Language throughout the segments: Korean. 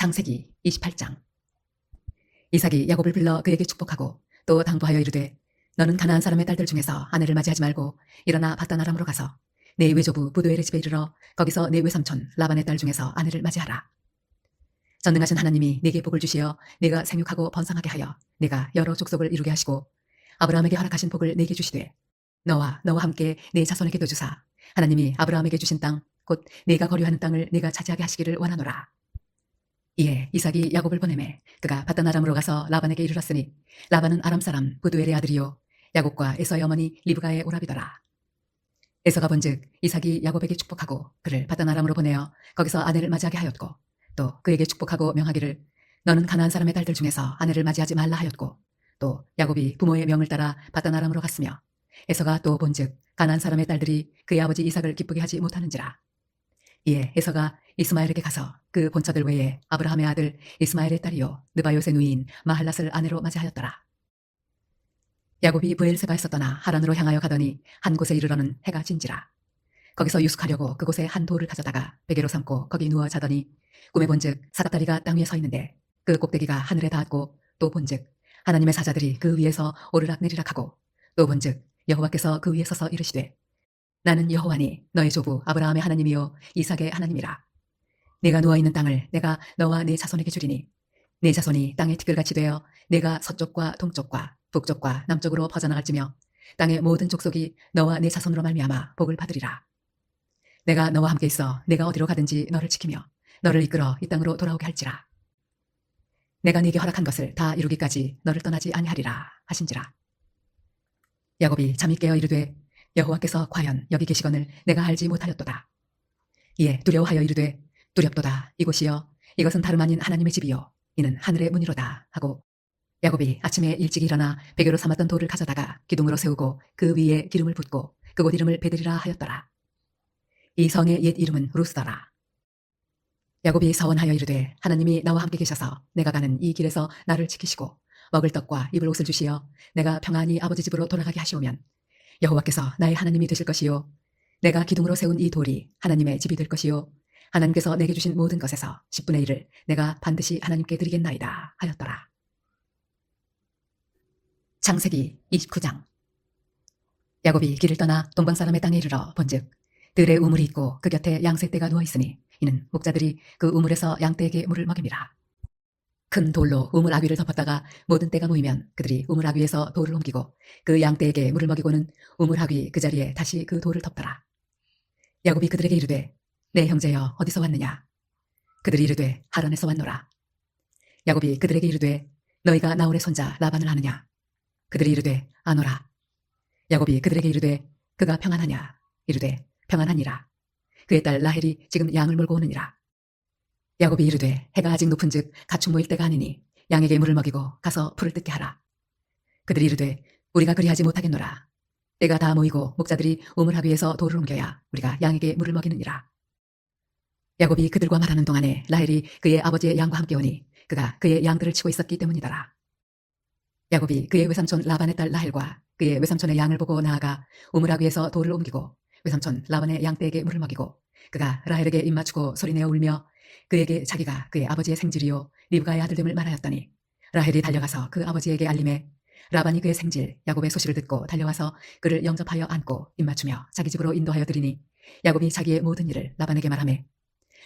창세기 28장. 이삭이 야곱을 불러 그에게 축복하고 또 당부하여 이르되 너는 가나안 사람의 딸들 중에서 아내를 맞이하지 말고 일어나 밧단 아람으로 가서 내 외조부 부두엘의 집에 이르러 거기서 내 외삼촌 라반의 딸 중에서 아내를 맞이하라. 전능하신 하나님이 네게 복을 주시어 네가 생육하고 번성하게 하여 네가 여러 족속을 이루게 하시고 아브라함에게 허락하신 복을 네게 주시되 너와 함께 네 자손에게도 주사 하나님이 아브라함에게 주신 땅 곧 네가 거류하는 땅을 네가 차지하게 하시기를 원하노라. 이에 이삭이 야곱을 보내매 그가 밧단 아람으로 가서 라반에게 이르렀으니 라반은 아람 사람 부두엘의 아들이요 야곱과 에서의 어머니 리브가의 오라비더라. 에서가 본즉 이삭이 야곱에게 축복하고 그를 밧단 아람으로 보내어 거기서 아내를 맞이하게 하였고 또 그에게 축복하고 명하기를 너는 가나안 사람의 딸들 중에서 아내를 맞이하지 말라 하였고 또 야곱이 부모의 명을 따라 밧단 아람으로 갔으며 에서가 또 본즉 가나안 사람의 딸들이 그의 아버지 이삭을 기쁘게 하지 못하는지라. 이에 에서가 이스마엘에게 가서 그 본처들 외에 아브라함의 아들 이스마엘의 딸이요 느바요의 누이인 마할랏을 아내로 맞이하였더라. 야곱이 브엘세바에서 떠나 하란으로 향하여 가더니 한 곳에 이르러는 해가 진지라. 거기서 유숙하려고 그곳에 한 돌을 가져다가 베개로 삼고 거기 누워 자더니 꿈에 본즉 사닥다리가 땅 위에 서 있는데 그 꼭대기가 하늘에 닿았고 또 본즉 하나님의 사자들이 그 위에서 오르락 내리락 하고 또 본즉 여호와께서 그 위에 서서 이르시되 나는 여호와니 너의 조부 아브라함의 하나님이요 이삭의 하나님이라. 네가 누워있는 땅을 내가 너와 네 자손에게 주리니 네 자손이 땅의 티끌같이 되어 네가 서쪽과 동쪽과 북쪽과 남쪽으로 퍼져나갈지며 땅의 모든 족속이 너와 네 자손으로 말미암아 복을 받으리라. 내가 너와 함께 있어 네가 어디로 가든지 너를 지키며 너를 이끌어 이 땅으로 돌아오게 할지라. 내가 네게 허락한 것을 다 이루기까지 너를 떠나지 아니하리라 하신지라. 야곱이 잠이 깨어 이르되 여호와께서 과연 여기 계시거늘 내가 알지 못하였도다. 이에 두려워하여 이르되 두렵도다. 이곳이여 이것은 다름 아닌 하나님의 집이요 이는 하늘의 문이로다 하고 야곱이 아침에 일찍 일어나 베개로 삼았던 돌을 가져다가 기둥으로 세우고 그 위에 기름을 붓고 그곳 이름을 베들이라 하였더라. 이 성의 옛 이름은 루스더라. 야곱이 서원하여 이르되 하나님이 나와 함께 계셔서 내가 가는 이 길에서 나를 지키시고 먹을 떡과 입을 옷을 주시어 내가 평안히 아버지 집으로 돌아가게 하시오면 여호와께서 나의 하나님이 되실 것이요 내가 기둥으로 세운 이 돌이 하나님의 집이 될 것이요 하나님께서 내게 주신 모든 것에서 10분의 1을 내가 반드시 하나님께 드리겠나이다 하였더라. 창세기 29장. 야곱이 길을 떠나 동방사람의 땅에 이르러 본즉 들에 우물이 있고 그 곁에 양새떼가 누워있으니 이는 목자들이 그 우물에서 양떼에게 물을 먹임이라. 큰 돌로 우물 아귀를 덮었다가 모든 떼가 모이면 그들이 우물 아귀에서 돌을 옮기고 그 양떼에게 물을 먹이고는 우물 아귀 그 자리에 다시 그 돌을 덮더라. 야곱이 그들에게 이르되 내 형제여 어디서 왔느냐. 그들이 이르되 하란에서 왔노라. 야곱이 그들에게 이르되 너희가 나홀의 손자 라반을 아느냐. 그들이 이르되 아노라. 야곱이 그들에게 이르되 그가 평안하냐. 이르되 평안하니라. 그의 딸 라헬이 지금 양을 몰고 오느니라. 야곱이 이르되 해가 아직 높은즉 가축 모일 때가 아니니 양에게 물을 먹이고 가서 풀을 뜯게 하라. 그들이 이르되 우리가 그리하지 못하겠노라. 때가 다 모이고 목자들이 우물 하위에서 돌을 옮겨야 우리가 양에게 물을 먹이느니라. 야곱이 그들과 말하는 동안에 라헬이 그의 아버지의 양과 함께 오니 그가 그의 양들을 치고 있었기 때문이더라. 야곱이 그의 외삼촌 라반의 딸 라헬과 그의 외삼촌의 양을 보고 나아가 우물 하위에서 돌을 옮기고 외삼촌 라반의 양떼에게 물을 먹이고 그가 라헬에게 입맞추고 소리내어 울며 그에게 자기가 그의 아버지의 생질이요 리브가의 아들됨을 말하였더니 라헬이 달려가서 그 아버지에게 알림해 라반이 그의 생질 야곱의 소식을 듣고 달려와서 그를 영접하여 안고 입맞추며 자기 집으로 인도하여 드리니 야곱이 자기의 모든 일을 라반에게 말하매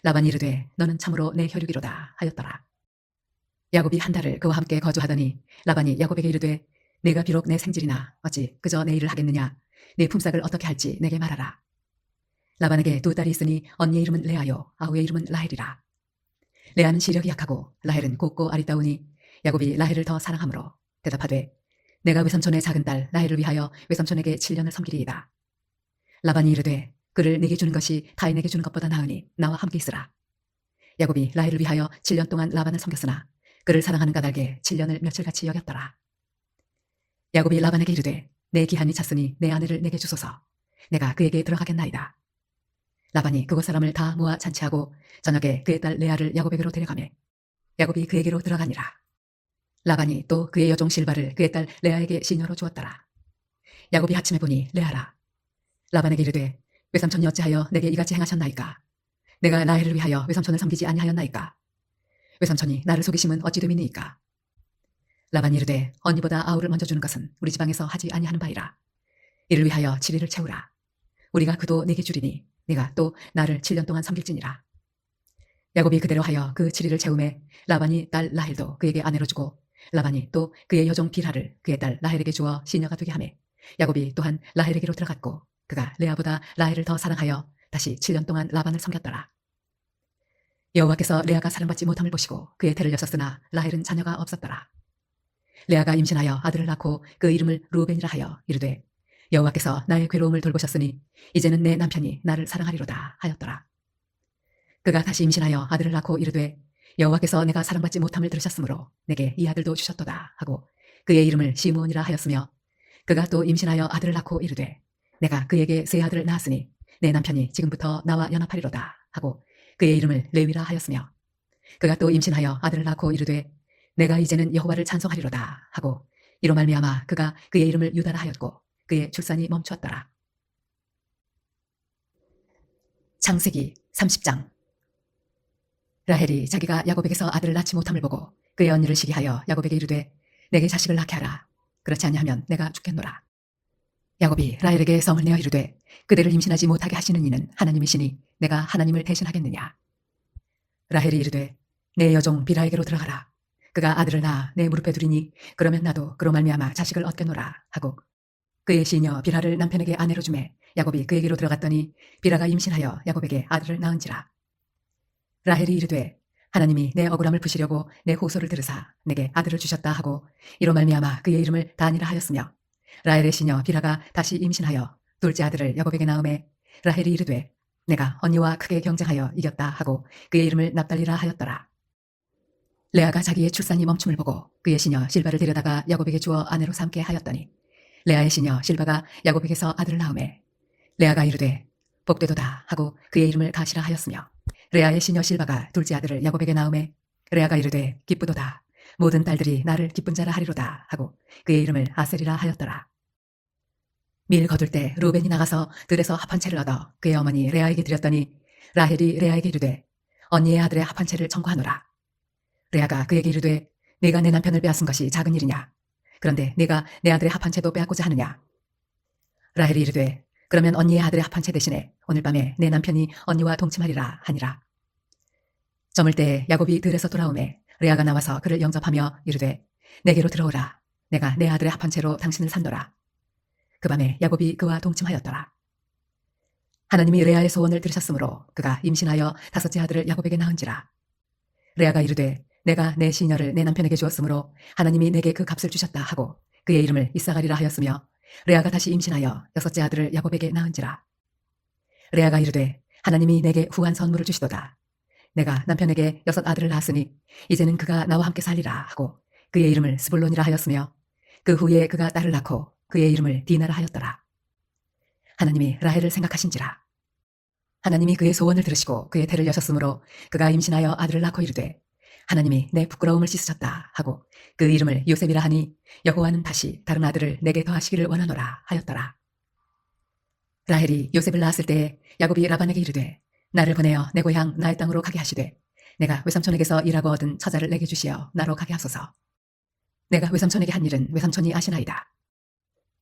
라반이 이르되 너는 참으로 내 혈육이로다 하였더라. 야곱이 한 달을 그와 함께 거주하더니 라반이 야곱에게 이르되 네가 비록 내 생질이나 어찌 그저 내 일을 하겠느냐. 네 품삯을 어떻게 할지 내게 말하라. 라반에게 두 딸이 있으니 언니의 이름은 레아요 아우의 이름은 라헬이라. 레아는 시력이 약하고 라헬은 곱고 아리따우니 야곱이 라헬을 더 사랑하므로 대답하되 내가 외삼촌의 작은 딸 라헬을 위하여 외삼촌에게 7년을 섬기리이다. 라반이 이르되 그를 내게 주는 것이 타인에게 주는 것보다 나으니 나와 함께 있으라. 야곱이 라헬을 위하여 7년 동안 라반을 섬겼으나 그를 사랑하는 까닭에 7년을 며칠같이 여겼더라. 야곱이 라반에게 이르되 내 기한이 찼으니 내 아내를 내게 주소서. 내가 그에게 들어가겠나이다. 라반이 그곳 사람을 다 모아 잔치하고 저녁에 그의 딸 레아를 야곱에게로 데려가매 야곱이 그에게로 들어가니라. 라반이 또 그의 여종 실바를 그의 딸 레아에게 시녀로 주었더라. 야곱이 아침에 보니 레아라. 라반에게 이르되 외삼촌이 어찌하여 내게 이같이 행하셨나이까. 내가 라헬을 위하여 외삼촌을 섬기지 아니하였나이까. 외삼촌이 나를 속이심은 어찌 됨이니이까. 라반이 이르되 언니보다 아우를 먼저 주는 것은 우리 지방에서 하지 아니하는 바이라. 이를 위하여 7일을 채우라. 우리가 그도 내게 주리니 네가 또 나를 7년 동안 섬길지니라. 야곱이 그대로 하여 그 7일을 채우매 라반이 딸 라헬도 그에게 아내로 주고 라반이 또 그의 여종 빌하를 그의 딸 라헬에게 주어 시녀가 되게 하매 야곱이 또한 라헬에게로 들어갔고 그가 레아보다 라헬을 더 사랑하여 다시 7년 동안 라반을 섬겼더라. 여호와께서 레아가 사랑받지 못함을 보시고 그의 태를 여셨으나 라헬은 자녀가 없었더라. 레아가 임신하여 아들을 낳고 그 이름을 루벤이라 하여 이르되 여호와께서 나의 괴로움을 돌보셨으니 이제는 내 남편이 나를 사랑하리로다 하였더라. 그가 다시 임신하여 아들을 낳고 이르되 여호와께서 내가 사랑받지 못함을 들으셨으므로 내게 이 아들도 주셨도다 하고 그의 이름을 시므온이라 하였으며 그가 또 임신하여 아들을 낳고 이르되 내가 그에게 세 아들을 낳았으니 내 남편이 지금부터 나와 연합하리로다 하고 그의 이름을 레위라 하였으며 그가 또 임신하여 아들을 낳고 이르되 내가 이제는 여호와를 찬송하리로다 하고 이로 말미암아 그가 그의 이름을 유다라 하였고 그의 출산이 멈추었더라. 창세기 30장. 라헬이 자기가 야곱에게서 아들을 낳지 못함을 보고 그의 언니를 시기하여 야곱에게 이르되 내게 자식을 낳게 하라. 그렇지 아니하면 내가 죽겠노라. 야곱이 라헬에게 성을 내어 이르되 그대를 임신하지 못하게 하시는 이는 하나님이시니 내가 하나님을 대신하겠느냐. 라헬이 이르되 내 여종 빌하에게로 들어가라. 그가 아들을 낳아 내 무릎에 두리니 그러면 나도 그로 말미암아 자식을 얻겠노라 하고 그의 시녀 빌하를 남편에게 아내로 주매 야곱이 그에게로 들어갔더니 빌하가 임신하여 야곱에게 아들을 낳은지라. 라헬이 이르되 하나님이 내 억울함을 푸시려고 내 호소를 들으사 내게 아들을 주셨다 하고 이로 말미암아 그의 이름을 단이라 하였으며 라헬의 시녀 빌하가 다시 임신하여 둘째 아들을 야곱에게 낳음에 라헬이 이르되 내가 언니와 크게 경쟁하여 이겼다 하고 그의 이름을 납달리라 하였더라. 레아가 자기의 출산이 멈춤을 보고 그의 시녀 실바를 데려다가 야곱에게 주어 아내로 삼게 하였더니 레아의 시녀 실바가 야곱에게서 아들을 낳음에 레아가 이르되 복되도다 하고 그의 이름을 가시라 하였으며 레아의 시녀 실바가 둘째 아들을 야곱에게 낳음에 레아가 이르되 기쁘도다 모든 딸들이 나를 기쁜 자라 하리로다 하고 그의 이름을 아셀이라 하였더라. 밀 거둘 때 루벤이 나가서 들에서 합한 채를 얻어 그의 어머니 레아에게 드렸더니 라헬이 레아에게 이르되 언니의 아들의 합한 채를 청구하노라. 레아가 그에게 이르되 네가 내 남편을 빼앗은 것이 작은 일이냐. 그런데 네가 내 아들의 합한 채도 빼앗고자 하느냐. 라헬이 이르되 그러면 언니의 아들의 합한 채 대신에 오늘 밤에 내 남편이 언니와 동침하리라 하니라. 저물 때 야곱이 들에서 돌아오매 레아가 나와서 그를 영접하며 이르되 내게로 들어오라. 내가 내 아들의 합한 채로 당신을 산노라. 그 밤에 야곱이 그와 동침하였더라. 하나님이 레아의 소원을 들으셨으므로 그가 임신하여 다섯째 아들을 야곱에게 낳은지라. 레아가 이르되 내가 내 시녀를 내 남편에게 주었으므로 하나님이 내게 그 값을 주셨다 하고 그의 이름을 이사가리라 하였으며 레아가 다시 임신하여 여섯째 아들을 야곱에게 낳은지라. 레아가 이르되 하나님이 내게 후한 선물을 주시도다. 내가 남편에게 여섯 아들을 낳았으니 이제는 그가 나와 함께 살리라 하고 그의 이름을 스불론이라 하였으며 그 후에 그가 딸을 낳고 그의 이름을 디나라 하였더라. 하나님이 라헬을 생각하신지라. 하나님이 그의 소원을 들으시고 그의 태를 여셨으므로 그가 임신하여 아들을 낳고 이르되 하나님이 내 부끄러움을 씻으셨다 하고 그 이름을 요셉이라 하니 여호와는 다시 다른 아들을 내게 더하시기를 원하노라 하였더라. 라헬이 요셉을 낳았을 때에 야곱이 라반에게 이르되 나를 보내어 내 고향 나의 땅으로 가게 하시되 내가 외삼촌에게서 일하고 얻은 처자를 내게 주시어 나로 가게 하소서. 내가 외삼촌에게 한 일은 외삼촌이 아시나이다.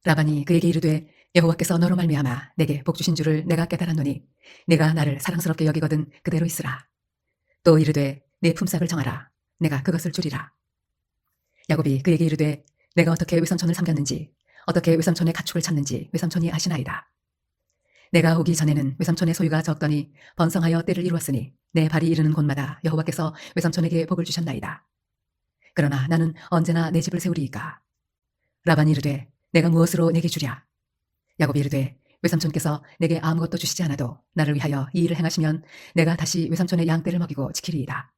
라반이 그에게 이르되 여호와께서 너로 말미암아 내게 복 주신 줄을 내가 깨달았노니 내가 나를 사랑스럽게 여기거든 그대로 있으라. 또 이르되 내 품삯을 정하라. 내가 그것을 주리라. 야곱이 그에게 이르되 내가 어떻게 외삼촌을 섬겼는지 어떻게 외삼촌의 가축을 찾는지 외삼촌이 아시나이다. 내가 오기 전에는 외삼촌의 소유가 적더니 번성하여 때를 이루었으니 내 발이 이르는 곳마다 여호와께서 외삼촌에게 복을 주셨나이다. 그러나 나는 언제나 내 집을 세우리이까. 라반이 이르되 내가 무엇으로 내게 주랴. 야곱이 이르되 외삼촌께서 내게 아무것도 주시지 않아도 나를 위하여 이 일을 행하시면 내가 다시 외삼촌의 양떼를 먹이고 지키리이다.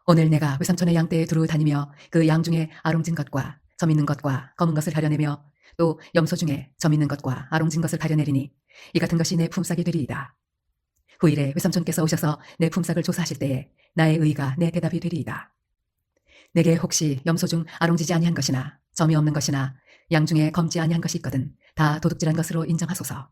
오늘 내가 외삼촌의 양떼에 두루 다니며 그 양 중에 아롱진 것과 점 있는 것과 검은 것을 가려내며 또 염소 중에 점 있는 것과 아롱진 것을 가려내리니 이 같은 것이 내 품삯이 되리이다. 후일에 외삼촌께서 오셔서 내 품삯을 조사하실 때에 나의 의가 내 대답이 되리이다. 내게 혹시 염소 중 아롱지지 아니한 것이나 점이 없는 것이나 양 중에 검지 아니한 것이 있거든 다 도둑질한 것으로 인정하소서.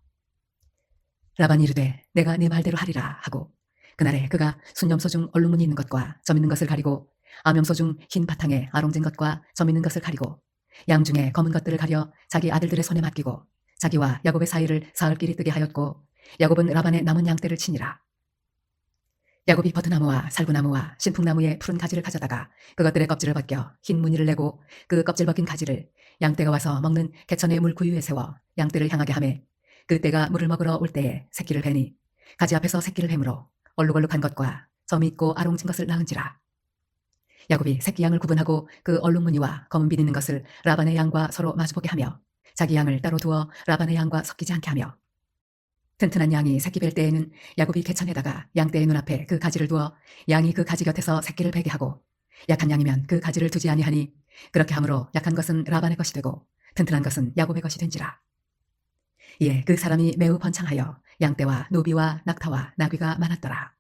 라반이 이르되 내가 네 말대로 하리라 하고 그날에 그가 순염소 중 얼룩무늬 있는 것과 점 있는 것을 가리고 암염소 중 흰 바탕에 아롱진 것과 점 있는 것을 가리고 양 중에 검은 것들을 가려 자기 아들들의 손에 맡기고 자기와 야곱의 사이를 사흘길이 뜨게 하였고 야곱은 라반의 남은 양떼를 치니라. 야곱이 버드나무와 살구나무와 신풍나무의 푸른 가지를 가져다가 그것들의 껍질을 벗겨 흰 무늬를 내고 그 껍질 벗긴 가지를 양떼가 와서 먹는 개천의 물구유에 세워 양떼를 향하게 하매 그 떼가 물을 먹으러 올 때에 새끼를 베니 가지 앞에서 새끼를 뱀으로 얼룩얼룩한 것과 점이 있고 아롱진 것을 낳은지라. 야곱이 새끼 양을 구분하고 그 얼룩무늬와 검은 빛 있는 것을 라반의 양과 서로 마주보게 하며 자기 양을 따로 두어 라반의 양과 섞이지 않게 하며 튼튼한 양이 새끼 뵐 때에는 야곱이 개천에다가 양떼의 눈앞에 그 가지를 두어 양이 그 가지 곁에서 새끼를 베게 하고 약한 양이면 그 가지를 두지 아니하니 그렇게 함으로 약한 것은 라반의 것이 되고 튼튼한 것은 야곱의 것이 된지라. 이에 그 사람이 매우 번창하여 양떼와 노비와 낙타와 나귀가 많았더라.